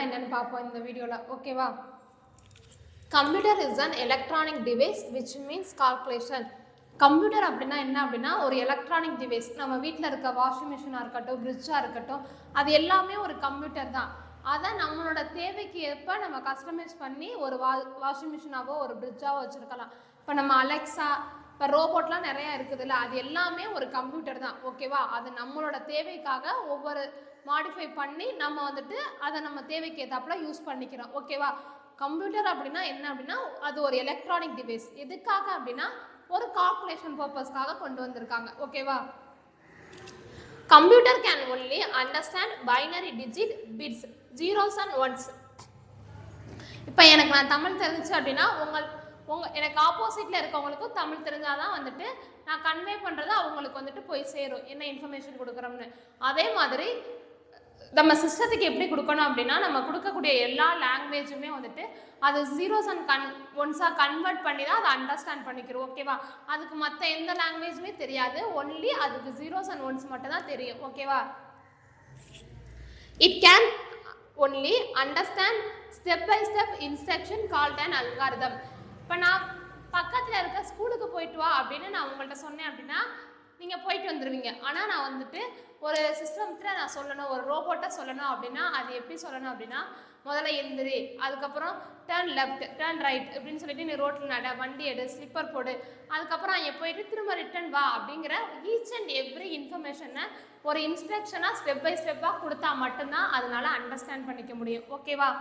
என்னன்னு பார்ப்போம் இந்த வீடியோவில். ஓகேவா? Computer is an electronic device which means calculation. Computer அப்படின்னா என்ன அப்படின்னா ஒரு எலக்ட்ரானிக் டிவைஸ். நம்ம வீட்டில் இருக்க வாஷிங் மிஷினாக இருக்கட்டும், ஃப்ரிட்ஜாக இருக்கட்டும், அது எல்லாமே ஒரு கம்ப்யூட்டர் தான். அதை நம்மளோட தேவைக்கு ஏற்ப நம்ம கஸ்டமைஸ் பண்ணி ஒரு வாஷிங் மிஷினாவோ ஒரு ஃப்ரிட்ஜாவோ வச்சுருக்கலாம். இப்போ நம்ம அலெக்ஸா, இப்போ ரோபோட்லாம் நிறையா இருக்குதுல்ல, அது எல்லாமே ஒரு கம்ப்யூட்டர் தான். ஓகேவா? அது நம்மளோட தேவைக்காக ஒவ்வொரு மாடிஃபை பண்ணி நம்ம வந்துட்டு அதை நம்ம தேவைக்கு ஏற்றாப்புல யூஸ் பண்ணிக்கிறோம். ஓகேவா? கம்ப்யூட்டர் அப்படின்னா என்ன அப்படின்னா அது ஒரு எலக்ட்ரானிக் டிவைஸ். எதுக்காக அப்படின்னா ஒரு கால்குலேஷன் பர்பஸ்க்காக கொண்டு வந்திருக்காங்க. ஓகேவா? Computer can only understand binary digit bits, zeros and once. இப்போ எனக்கு நான் தமிழ் தெரிஞ்சிச்சு அப்படின்னா எனக்கு ஆப்போசிட்டில் இருக்கவங்களுக்கும் தமிழ் தெரிஞ்சாதான் வந்துட்டு நான் கன்வே பண்ணுறது அவங்களுக்கு வந்துட்டு போய் சேரும், என்ன இன்ஃபர்மேஷன் கொடுக்குறோம்னு. அதே மாதிரி நம்ம சிஸ்டத்துக்கு எப்படி கொடுக்கணும் அப்படின்னா நம்ம கொடுக்கக்கூடிய எல்லா லாங்குவேஜுமே வந்துட்டு அது ஜீரோஸ் அண்ட் ஒன்ஸாக கன்வெர்ட் பண்ணி தான் அதை அண்டர்ஸ்டாண்ட் பண்ணிக்கிறோம். ஓகேவா? அதுக்கு மற்ற எந்த லாங்குவேஜுமே தெரியாது, ஒன்லி அதுக்கு ஜீரோஸ் அண்ட் ஒன்ஸ் மட்டும் தான் தெரியும். ஓகேவா? It can only understand step by step instruction called and algorithm. இப்போ நான் பக்கத்தில் இருக்க ஸ்கூலுக்கு போயிட்டு வா அப்படின்னு நான் உங்கள்கிட்ட சொன்னேன் அப்படின்னா நீங்கள் போயிட்டு வந்துடுவீங்க. ஆனால் நான் வந்துட்டு ஒரு சிஸ்டத்தில் நான் சொல்லணும், ஒரு ரோபோட்டை சொல்லணும் அப்படின்னா அது எப்படி சொல்லணும் அப்படின்னா முதல்ல எந்திரி, அதுக்கப்புறம் டேர்ன் லெஃப்ட், டேர்ன் ரைட் அப்படின்னு சொல்லிட்டு நீ ரோட்டில் நட, வண்டி எடு, ஸ்லிப்பர் போடு, அதுக்கப்புறம் அங்கே போயிட்டு திரும்ப ரிட்டர்ன் வா அப்படிங்கிற ஈச் அண்ட் எவ்ரி இன்ஃபர்மேஷனை ஒரு இன்ஸ்ட்ரக்ஷனாக ஸ்டெப் பை ஸ்டெப்பாக கொடுத்தா மட்டும்தான் அதனால் அண்டர்ஸ்டாண்ட் பண்ணிக்க முடியும். ஓகேவா?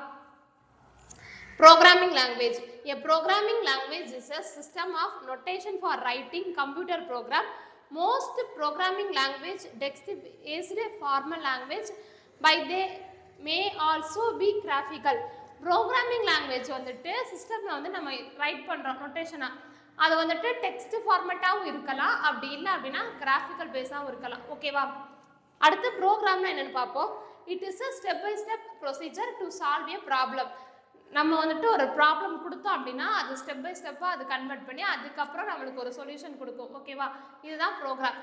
Programming language. A programming language is a system of notation for writing computer program. Most programming language text is a formal language, but they may also be graphical. Programming language வந்துட்டு சிஸ்டமில் வந்து நம்ம right பண்ணுறோம் நொட்டேஷனாக, அது வந்துட்டு text ஃபார்மேட்டாகவும் இருக்கலாம், அப்படி இல்லை அப்படின்னா கிராஃபிக்கல் பேஸாகவும் இருக்கலாம். ஓகேவா? அடுத்து ப்ரோக்ராம்னா என்னென்னு பார்ப்போம். It is a step by step procedure to solve a problem. நம்ம வந்துட்டு ஒரு ப்ராப்ளம் கொடுத்தோம் அப்படின்னா அது ஸ்டெப் பை ஸ்டெப்பாக அது கன்வெர்ட் பண்ணி அதுக்கப்புறம் நம்மளுக்கு ஒரு சொல்யூஷன் கொடுக்கும். ஓகேவா? இதுதான் ப்ரோக்ராம்.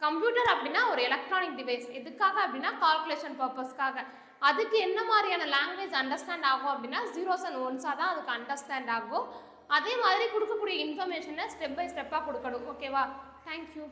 கம்ப்யூட்டர் அப்படின்னா ஒரு எலக்ட்ரானிக் டிவைஸ். எதுக்காக அப்படின்னா கால்குலேஷன் பர்பஸ்க்காக. அதுக்கு என்ன மாதிரியான லாங்குவேஜ் அண்டர்ஸ்டாண்ட் ஆகும் அப்படின்னா ஜீரோஸ் அண்ட் ஒன்ஸாக தான் அதுக்கு அண்டர்ஸ்டாண்ட் ஆகும். அதே மாதிரி கொடுக்கக்கூடிய இன்ஃபர்மேஷனை ஸ்டெப் பை ஸ்டெப்பாக கொடுக்கணும். ஓகேவா? தேங்க்யூ.